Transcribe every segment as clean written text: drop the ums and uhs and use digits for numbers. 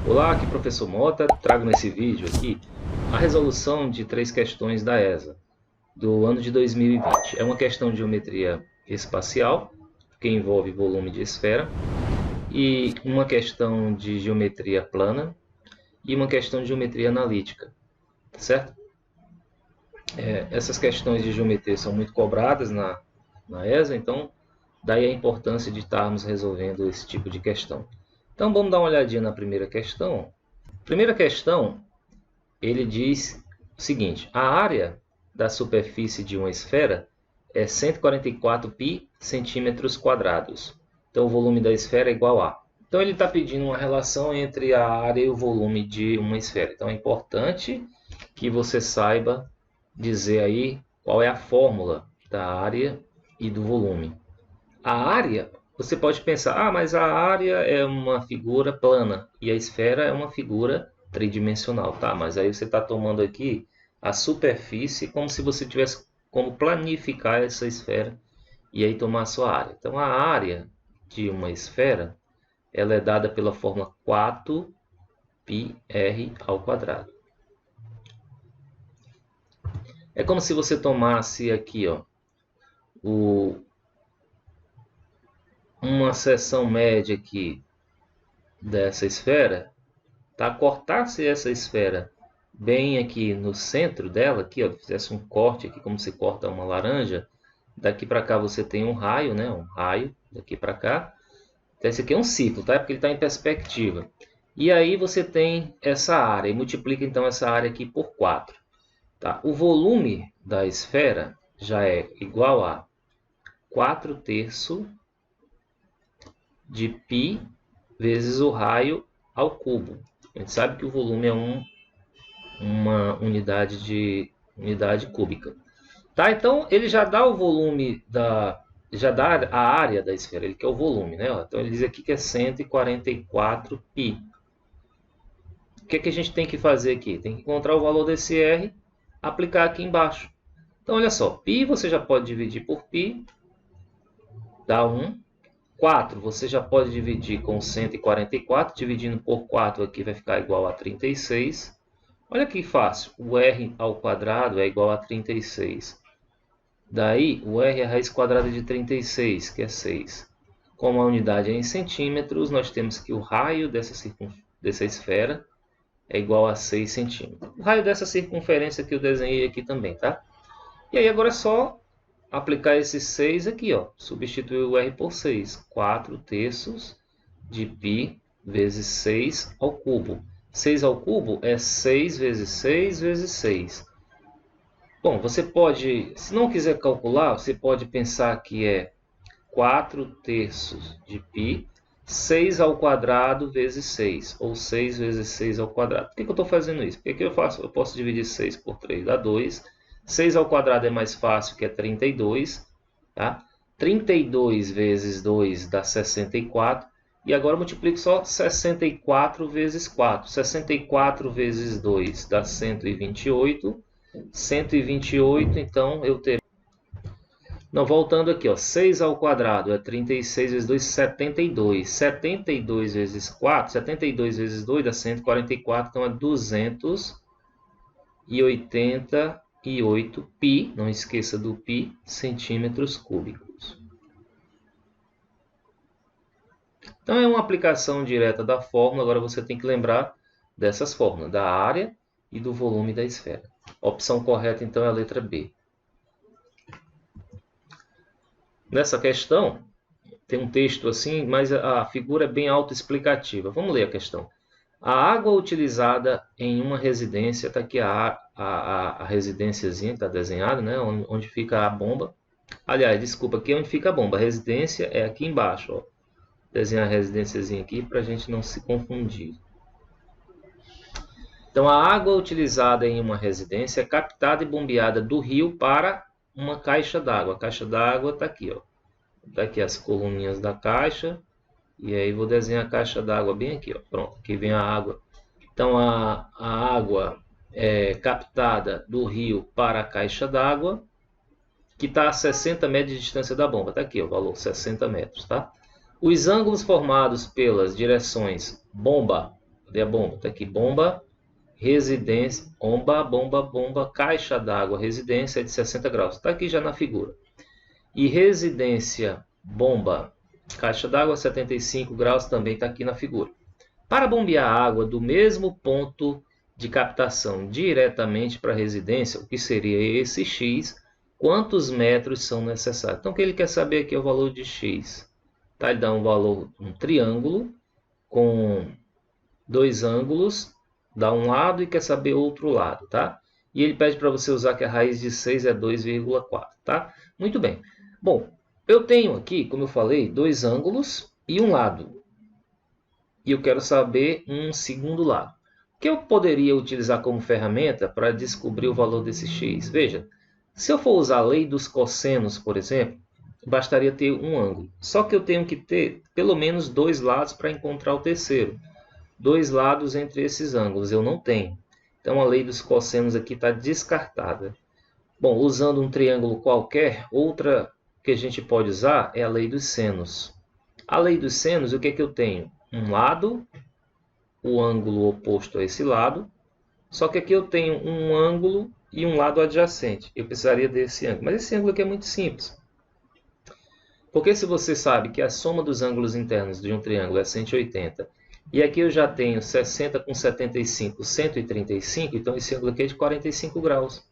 Olá, aqui professor Mota, trago nesse vídeo aqui a resolução de 3 questões da ESA do ano de 2020. É uma questão de geometria espacial, que envolve volume de esfera, e uma questão de geometria plana e uma questão de geometria analítica, certo? Essas questões de geometria são muito cobradas na ESA, então daí a importância de estarmos resolvendo esse tipo de questão. Então vamos dar uma olhadinha na primeira questão. Primeira questão, ele diz o seguinte: a área da superfície de uma esfera é 144 π centímetros quadrados. Então o volume da esfera é igual a. Então ele está pedindo uma relação entre a área e o volume de uma esfera. Então é importante que você saiba dizer aí qual é a fórmula da área e do volume. A área, você pode pensar, mas a área é uma figura plana e a esfera é uma figura tridimensional, tá? Mas aí você está tomando aqui a superfície como se você tivesse como planificar essa esfera e aí tomar a sua área. Então a área de uma esfera ela é dada pela fórmula 4πr ao quadrado. É como se você tomasse aqui, ó, uma seção média aqui dessa esfera, tá? Cortasse essa esfera bem aqui no centro dela, aqui, ó, fizesse um corte aqui como se corta uma laranja. Daqui para cá você tem um raio, né? Um raio daqui para cá. Então esse aqui é um círculo, tá? Porque ele está em perspectiva. E aí você tem essa área e multiplica então essa área aqui por 4. Tá? O volume da esfera já é igual a 4/3 de π vezes o raio ao cubo. A gente sabe que o volume é uma unidade cúbica. Tá? Então ele já dá o volume já dá a área da esfera, ele quer o volume, né? Então ele diz aqui que é 144 π. O que é que a gente tem que fazer aqui? Tem que encontrar o valor desse R, aplicar aqui embaixo. Então olha só, π você já pode dividir por π, dá 1. 4 você já pode dividir com 144, dividindo por 4 aqui vai ficar igual a 36. Olha que fácil, o R ao quadrado é igual a 36. Daí o R é a raiz quadrada de 36, que é 6. Como a unidade é em centímetros, nós temos que o raio dessa esfera é igual a 6 centímetros. O raio dessa circunferência que eu desenhei aqui também, tá? E aí agora é só aplicar esse 6 aqui, ó. Substituir o R por 6. 4/3 de π vezes 6 ao cubo. 6 ao cubo é 6 vezes 6 vezes 6. Bom, você pode, se não quiser calcular, você pode pensar que é 4/3 de π, 6 ao quadrado vezes 6, ou 6 vezes 6 ao quadrado. Por que eu estou fazendo isso? Porque aqui eu posso dividir 6 por 3, dá 2. 6 ao quadrado é mais fácil, que é 32. Tá? 32 vezes 2 dá 64. E agora eu multiplico só 64 vezes 4. 64 vezes 2 dá 128. 128, então eu terei... Não, voltando aqui, ó, 6 ao quadrado é 36 vezes 2, 72. 72 vezes 4, 72 vezes 2 dá 144, então é 288 π, não esqueça do π, centímetros cúbicos. Então é uma aplicação direta da fórmula, agora você tem que lembrar dessas fórmulas, da área e do volume da esfera. A opção correta então é a letra B. Nessa questão, tem um texto assim, mas a figura é bem autoexplicativa. Vamos ler a questão. A água utilizada em uma residência, está aqui a residênciazinha que está desenhada, né? Onde fica a bomba. Aliás, desculpa, aqui é onde fica a bomba. A residência é aqui embaixo. Ó. Desenhar a residênciazinha aqui para a gente não se confundir. Então, a água utilizada em uma residência é captada e bombeada do rio para uma caixa d'água. A caixa d'água está aqui, ó. Tá aqui as coluninhas da caixa. E aí vou desenhar a caixa d'água bem aqui, ó. Pronto, aqui vem a água. Então a água é captada do rio para a caixa d'água, que está a 60 metros de distância da bomba. Está aqui, ó, o valor 60 metros, tá? Os ângulos formados pelas direções bomba Cadê a bomba? Está aqui, bomba, residência, bomba, caixa d'água, residência é de 60 graus. Está aqui já na figura. E residência, bomba, caixa d'água, 75 graus, também está aqui na figura. Para bombear a água do mesmo ponto de captação diretamente para a residência, o que seria esse X, quantos metros são necessários? Então, o que ele quer saber aqui é o valor de X. Tá? Ele dá um valor, um triângulo com dois ângulos, dá um lado e quer saber outro lado. Tá? E ele pede para você usar que a raiz de 6 é 2,4. Tá? Muito bem. Bom, eu tenho aqui, como eu falei, dois ângulos e um lado. E eu quero saber um segundo lado. O que eu poderia utilizar como ferramenta para descobrir o valor desse x? Veja, se eu for usar a lei dos cossenos, por exemplo, bastaria ter um ângulo. Só que eu tenho que ter pelo menos dois lados para encontrar o terceiro. Dois lados entre esses ângulos eu não tenho. Então a lei dos cossenos aqui está descartada. Bom, usando um triângulo qualquer, outra que a gente pode usar é a lei dos senos. A lei dos senos, o que é que eu tenho? Um lado, o ângulo oposto a esse lado, só que aqui eu tenho um ângulo e um lado adjacente. Eu precisaria desse ângulo, mas esse ângulo aqui é muito simples. Porque se você sabe que a soma dos ângulos internos de um triângulo é 180, e aqui eu já tenho 60 com 75, 135, então esse ângulo aqui é de 45 graus.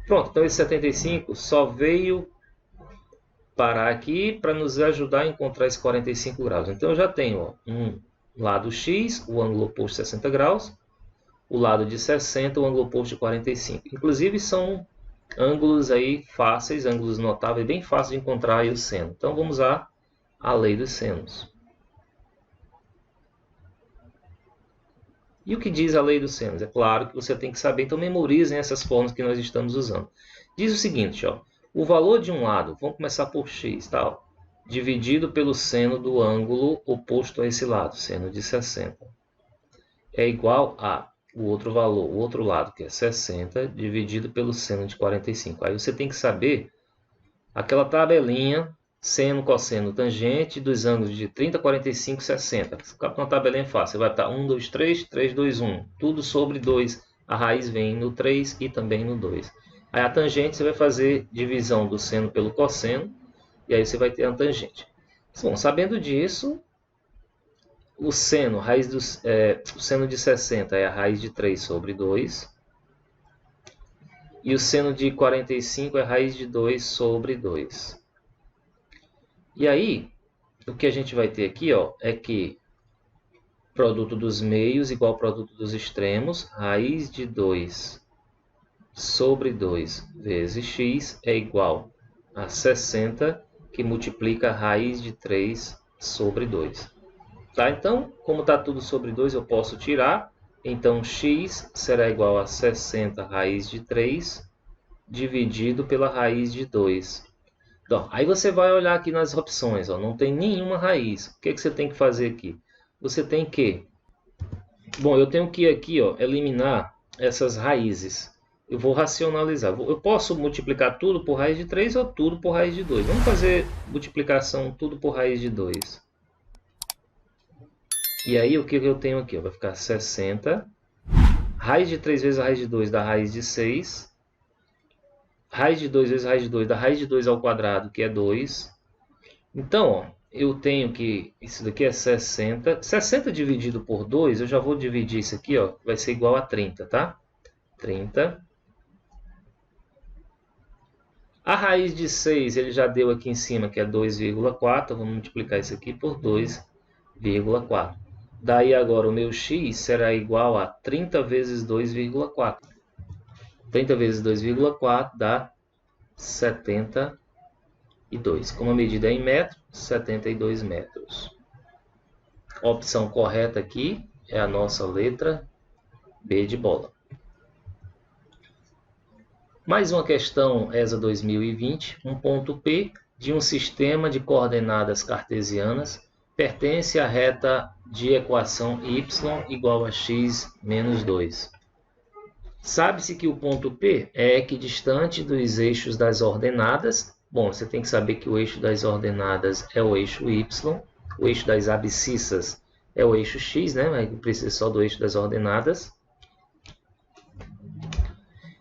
Pronto, então esse 75 só veio parar aqui para nos ajudar a encontrar esse 45 graus. Então eu já tenho ó, um lado x, o ângulo oposto 60 graus, o lado de 60, o ângulo oposto de 45. Inclusive são ângulos aí fáceis, ângulos notáveis, bem fácil de encontrar aí o seno. Então vamos usar a lei dos senos. E o que diz a lei dos senos? É claro que você tem que saber, então memorizem essas formas que nós estamos usando. Diz o seguinte, ó, o valor de um lado, vamos começar por x, tá? Dividido pelo seno do ângulo oposto a esse lado, seno de 60. É igual a o outro valor, o outro lado, que é 60, dividido pelo seno de 45. Aí você tem que saber aquela tabelinha, seno, cosseno, tangente, dos ângulos de 30, 45, 60. Uma tabelinha fácil, vai estar 1, 2, 3, 3, 2, 1. Tudo sobre 2. A raiz vem no 3 e também no 2. Aí a tangente você vai fazer divisão do seno pelo cosseno, e aí você vai ter a tangente. Bom, sabendo disso, o seno, o seno de 60 é a raiz de 3 sobre 2. E o seno de 45 é a raiz de 2 sobre 2. E aí, o que a gente vai ter aqui ó, é que produto dos meios igual ao produto dos extremos, raiz de 2 sobre 2 vezes x é igual a 60, que multiplica a raiz de 3 sobre 2. Tá? Então, como está tudo sobre 2, eu posso tirar. Então, x será igual a 60 raiz de 3 dividido pela raiz de 2. Então, aí você vai olhar aqui nas opções, ó, não tem nenhuma raiz. O que é que você tem que fazer aqui? Você tem que... Bom, eu tenho que aqui ó, eliminar essas raízes. Eu vou racionalizar. Eu posso multiplicar tudo por raiz de 3 ou tudo por raiz de 2. Vamos fazer multiplicação tudo por raiz de 2. E aí o que eu tenho aqui? Vai ficar 60. Raiz de 3 vezes a raiz de 2 dá raiz de 6. Raiz de 2 vezes raiz de 2 dá raiz de 2 ao quadrado, que é 2. Então, ó, eu tenho que... Isso daqui é 60. 60 dividido por 2, eu já vou dividir isso aqui, ó, vai ser igual a 30, tá? 30. A raiz de 6 ele já deu aqui em cima, que é 2,4. Vamos multiplicar isso aqui por 2,4. Daí agora o meu x será igual a 30 vezes 2,4. 30 vezes 2,4 dá 72. Como a medida é em metro, 72 metros. A opção correta aqui é a nossa letra B de bola. Mais uma questão ESA 2020. Um ponto P de um sistema de coordenadas cartesianas pertence à reta de equação y igual a x menos 2. Sabe-se que o ponto P é equidistante dos eixos das ordenadas. Bom, você tem que saber que o eixo das ordenadas é o eixo y, o eixo das abscissas é o eixo x, né? Mas precisa só do eixo das ordenadas.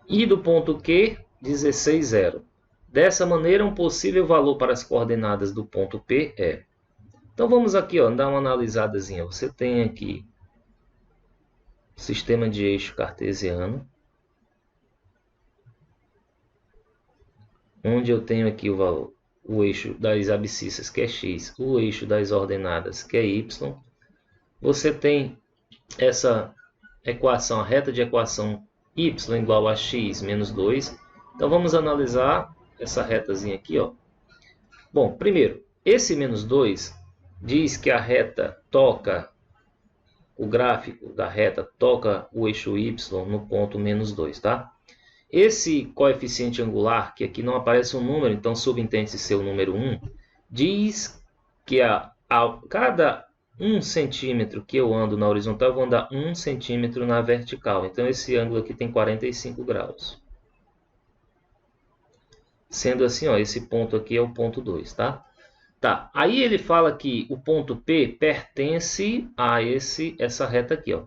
E do ponto Q, 16, 0. Dessa maneira, um possível valor para as coordenadas do ponto P é... Então vamos aqui, ó, dar uma analisadazinha. Você tem aqui o sistema de eixo cartesiano, onde eu tenho aqui o valor, o eixo das abscissas, que é x, o eixo das ordenadas, que é y. Você tem essa equação, a reta de equação y igual a x menos 2. Então vamos analisar essa retazinha aqui, ó. Bom, primeiro, esse menos 2 diz que a reta toca, o gráfico da reta toca o eixo y no ponto menos 2, tá? Esse coeficiente angular, que aqui não aparece um número, então subentende-se ser o número 1, diz que a cada 1 centímetro que eu ando na horizontal, eu vou andar 1 centímetro na vertical. Então esse ângulo aqui tem 45 graus. Sendo assim, ó, esse ponto aqui é o ponto 2, tá? Tá, aí ele fala que o ponto P pertence a essa reta aqui, ó.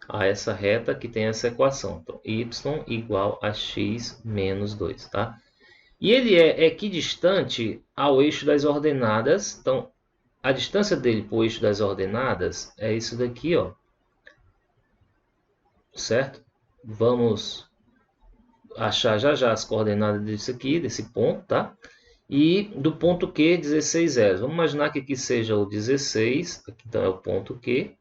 A essa reta que tem essa equação. Então, y igual a x menos 2, tá? E ele é equidistante ao eixo das ordenadas. Então, a distância dele para o eixo das ordenadas é isso daqui, ó. Certo? Vamos achar já já as coordenadas disso aqui, desse ponto, tá? E do ponto Q, 16, 0. Vamos imaginar que aqui seja o 16, aqui então é o ponto Q.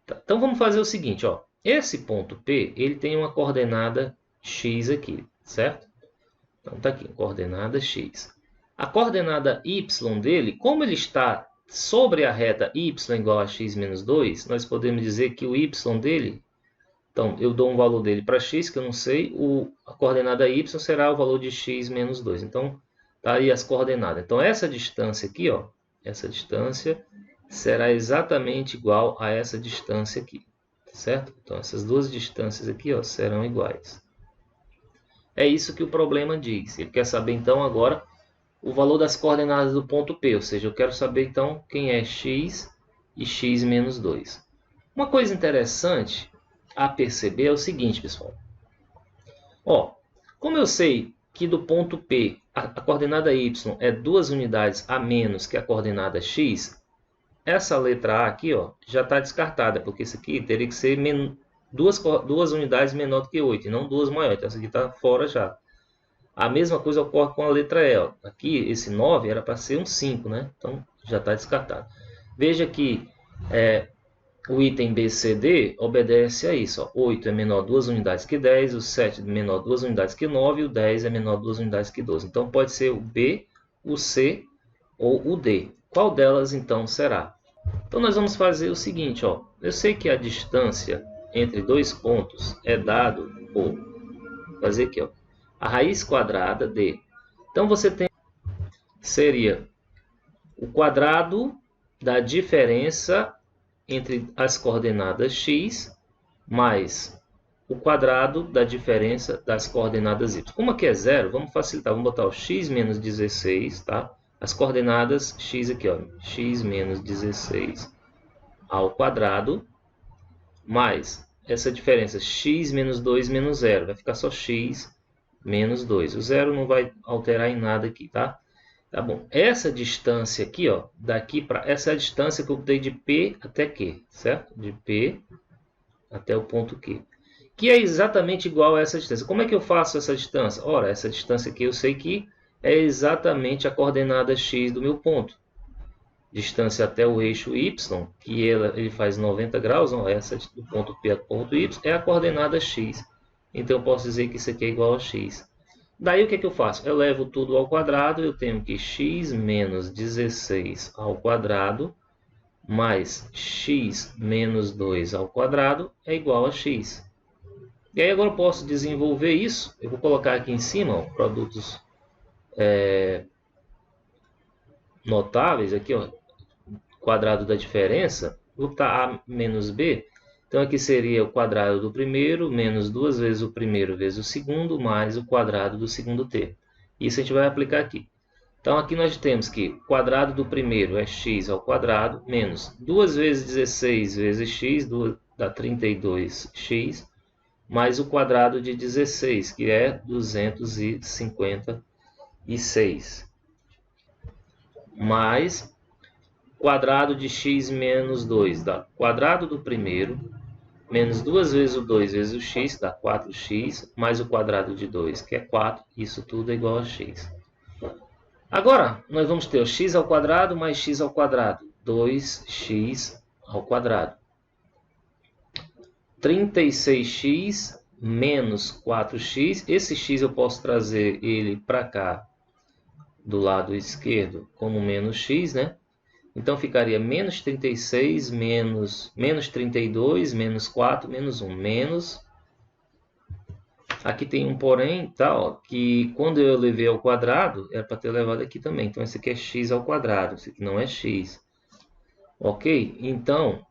Tá? Então vamos fazer o seguinte, ó. Esse ponto P, ele tem uma coordenada x aqui, certo? Então tá aqui, coordenada x. A coordenada y dele, como ele está sobre a reta y igual a x menos 2, nós podemos dizer que o y dele, então eu dou um valor dele para x, que eu não sei, a coordenada y será o valor de x menos 2. Então tá aí as coordenadas. Então essa distância aqui, ó, essa distância será exatamente igual a essa distância aqui, certo? Então essas duas distâncias aqui, ó, serão iguais. É isso que o problema diz. Ele quer saber então agora o valor das coordenadas do ponto P, ou seja, eu quero saber então quem é x e x menos 2. Uma coisa interessante a perceber é o seguinte, pessoal. Ó, como eu sei que do ponto P a coordenada y é 2 unidades a menos que a coordenada x, essa letra A aqui, ó, já está descartada, porque isso aqui teria que ser duas unidades menor do que 8, e não duas maiores. Então, essa aqui está fora já. A mesma coisa ocorre com a letra E. Ó. Aqui, esse 9 era para ser um 5, né? Então, já está descartado. Veja que o item B, C, D obedece a isso. Ó. 8 é menor 2 unidades que 10, o 7 é menor 2 unidades que 9, e o 10 é menor 2 unidades que 12. Então, pode ser o B, o C ou o D. Qual delas, então, será? Então, nós vamos fazer o seguinte. Ó. Eu sei que a distância entre dois pontos é dado por... Vou fazer aqui, ó. A raiz quadrada de... Então, você tem... Seria o quadrado da diferença entre as coordenadas x mais o quadrado da diferença das coordenadas y. Como aqui é zero, vamos facilitar. Vamos botar o x menos 16, tá? As coordenadas x aqui, ó. X menos 16 ao quadrado mais essa diferença x menos 2 menos 0. Vai ficar só x menos 2. O zero não vai alterar em nada aqui, tá? Tá bom. Essa distância aqui, ó, daqui para essa é a distância que eu dei de P até Q, certo? De P até o ponto Q. Que é exatamente igual a essa distância. Como é que eu faço essa distância? Ora, essa distância aqui eu sei que é exatamente a coordenada x do meu ponto. Distância até o eixo y, que ele faz 90 graus, ó, essa do ponto P ao ponto y, é a coordenada x. Então eu posso dizer que isso aqui é igual a x. Daí o que é que eu faço? Eu levo tudo ao quadrado, eu tenho que x menos 16 ao quadrado mais x menos 2 ao quadrado é igual a x. E aí agora eu posso desenvolver isso. Eu vou colocar aqui em cima, ó, produtos notáveis, aqui, ó, quadrado da diferença, vou botar a menos b. Então aqui seria o quadrado do primeiro, menos 2 vezes o primeiro vezes o segundo, mais o quadrado do segundo termo. Isso a gente vai aplicar aqui. Então aqui nós temos que o quadrado do primeiro é x ao quadrado menos 2 vezes 16 vezes x, dá 32x, mais o quadrado de 16, que é 256, mais quadrado de x menos 2, dá quadrado do primeiro, menos 2 vezes o 2 vezes o x, dá 4x, mais o quadrado de 2, que é 4, isso tudo é igual a x. Agora, nós vamos ter o x ao quadrado mais x ao quadrado, 2x ao quadrado. 36x menos 4x, esse x eu posso trazer ele para cá, do lado esquerdo, como menos x, né? Então ficaria menos 36, menos 32, menos 4, menos 1, menos... Aqui tem um porém, tá, ó, que quando eu levei ao quadrado, era para ter levado aqui também. Então, esse aqui é x ao quadrado, esse aqui não é x. Ok? Então,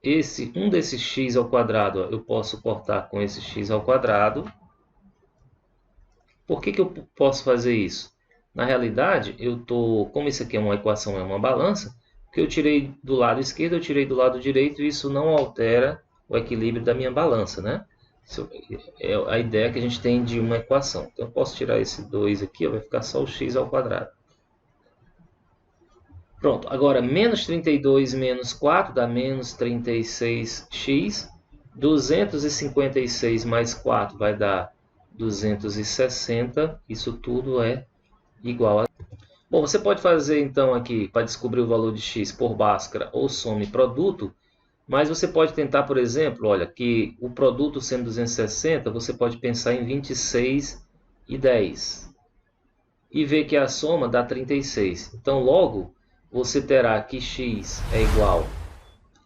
um desses x ao quadrado, ó, eu posso cortar com esse x ao quadrado. Por que eu posso fazer isso? Na realidade, como isso aqui é uma equação, é uma balança, o que eu tirei do lado esquerdo, eu tirei do lado direito, e isso não altera o equilíbrio da minha balança, né? Isso é a ideia que a gente tem de uma equação. Então, eu posso tirar esse 2 aqui, vai ficar só o x ao quadrado. Pronto, agora menos 32 menos 4 dá menos 36x. 256 mais 4 vai dar 260. Isso tudo é igual a... Bom, você pode fazer então aqui, para descobrir o valor de x por Bhaskara ou some produto. Mas você pode tentar, por exemplo, olha, que o produto sendo 260, você pode pensar em 26 e 10. E ver que a soma dá 36. Então, logo, você terá que x é igual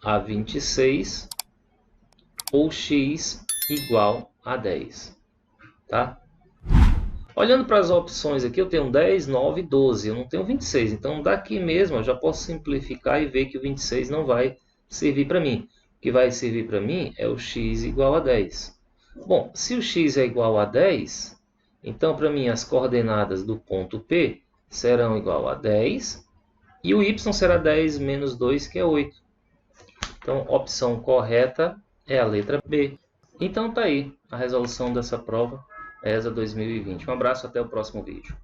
a 26 ou x igual a 10. Tá? Olhando para as opções aqui, eu tenho 10, 9 e 12. Eu não tenho 26. Então, daqui mesmo, eu já posso simplificar e ver que o 26 não vai servir para mim. O que vai servir para mim é o x igual a 10. Bom, se o x é igual a 10, então para mim as coordenadas do ponto P serão igual a 10 e o y será 10 menos 2, que é 8. Então, a opção correta é a letra B. Então tá aí a resolução dessa prova ESA 2020. Um abraço, até o próximo vídeo.